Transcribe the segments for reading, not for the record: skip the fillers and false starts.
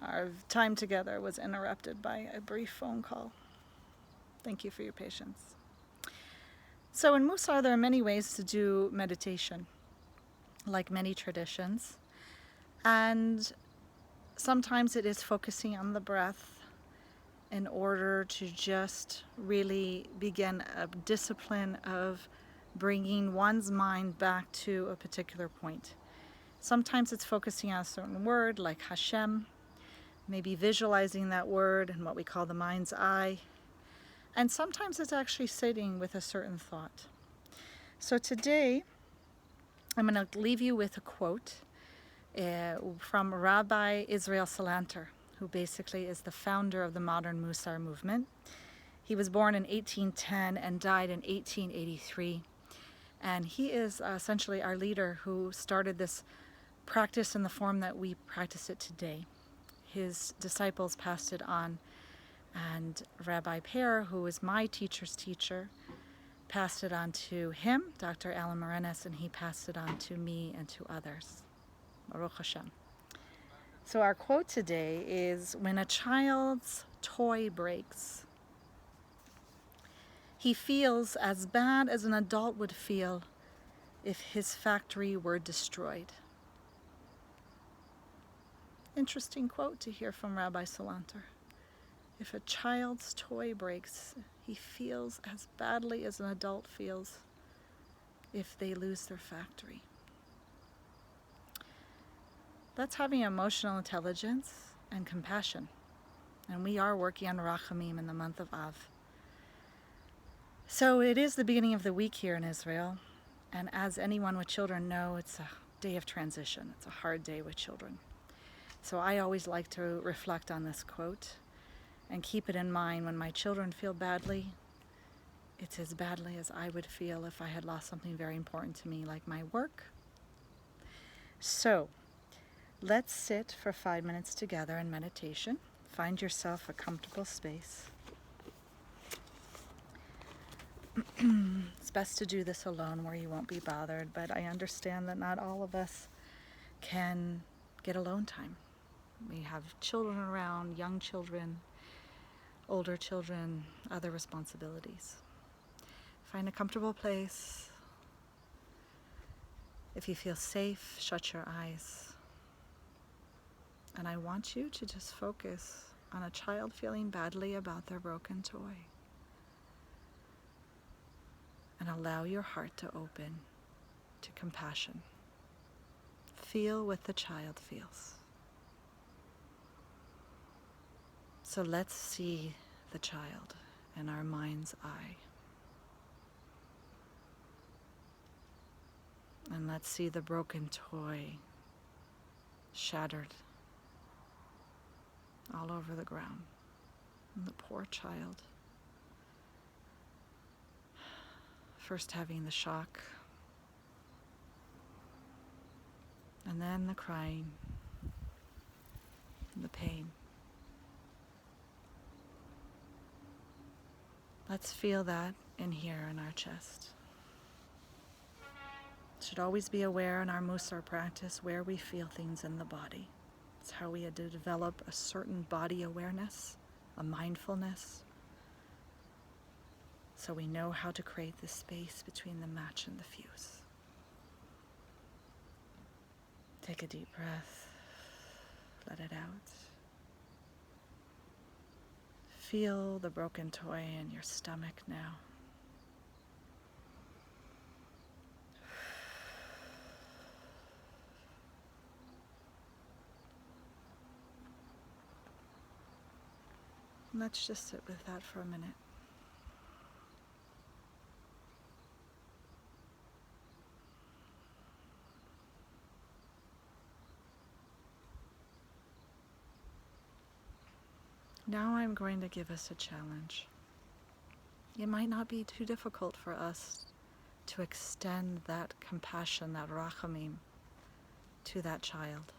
Our time together was interrupted by a brief phone call. Thank you for your patience. So in Mussar, there are many ways to do meditation, like many traditions. And sometimes it is focusing on the breath in order to just really begin a discipline of bringing one's mind back to a particular point. Sometimes it's focusing on a certain word, like Hashem, maybe visualizing that word in what we call the mind's eye. And sometimes it's actually sitting with a certain thought. So today, I'm going to leave you with a quote from Rabbi Israel Salanter, who basically is the founder of the modern Mussar movement. He was born in 1810 and died in 1883. And he is essentially our leader who started this practice in the form that we practice it today. His disciples passed it on. And Rabbi Pear, who is my teacher's teacher, passed it on to him, Dr. Alan Morenes, and he passed it on to me and to others. Baruch Hashem. So our quote today is, when a child's toy breaks, he feels as bad as an adult would feel if his factory were destroyed. Interesting quote to hear from Rabbi Salanter. If a child's toy breaks, he feels as badly as an adult feels if they lose their factory. That's having emotional intelligence and compassion. And we are working on Rachamim in the month of Av. So it is the beginning of the week here in Israel. And as anyone with children know, it's a day of transition. It's a hard day with children. So I always like to reflect on this quote and keep it in mind. When my children feel badly, it's as badly as I would feel if I had lost something very important to me, like my work. So let's sit for 5 minutes together in meditation. Find yourself a comfortable space. It's best to do this alone where you won't be bothered, but I understand that not all of us can get alone time. We have children around, young children, older children, other responsibilities. Find a comfortable place. If you feel safe, shut your eyes. And I want you to just focus on a child feeling badly about their broken toy. And allow your heart to open to compassion. Feel what the child feels. So let's see the child in our mind's eye. And let's see the broken toy shattered all over the ground. And the poor child, first having the shock, and then the crying, and the pain. Let's feel that in here in our chest. Should always be aware in our Mussar practice where we feel things in the body. It's how we had to develop a certain body awareness, a mindfulness, so we know how to create the space between the match and the fuse. Take a deep breath, let it out. Feel the broken toy in your stomach now. Let's just sit with that for a minute. Now I'm going to give us a challenge. It might not be too difficult for us to extend that compassion, that rachamim, to that child.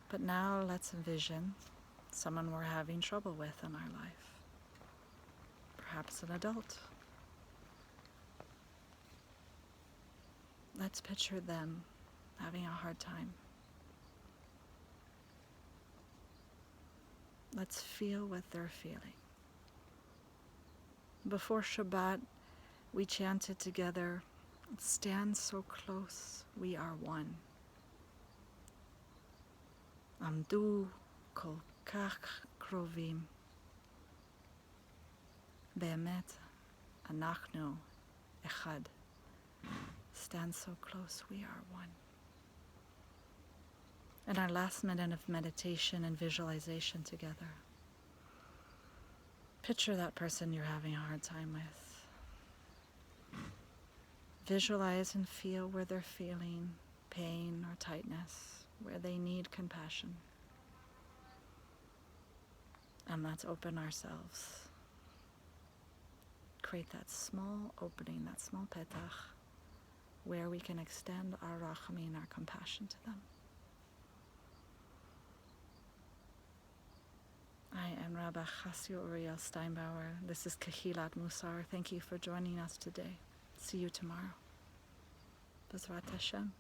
But now let's envision someone we're having trouble with in our life. Perhaps an adult. Let's let's picture them having a hard time. Let's feel what they're feeling. Before Shabbat, we chanted together, stand so close, we are one. Amdu kol kach krovim. Be'emet anachnu echad. Stand so close, we are one. In our last minute of meditation and visualization together, picture that person you're having a hard time with. Visualize and feel where they're feeling pain or tightness, where they need compassion. And let's open ourselves. Create that small opening, that small petach, where we can extend our rachamim, our compassion to them. I am Rabbi Chasio Uriel Steinbauer. This is Kehilat Mussar. Thank you for joining us today. See you tomorrow. B'ezrat Hashem.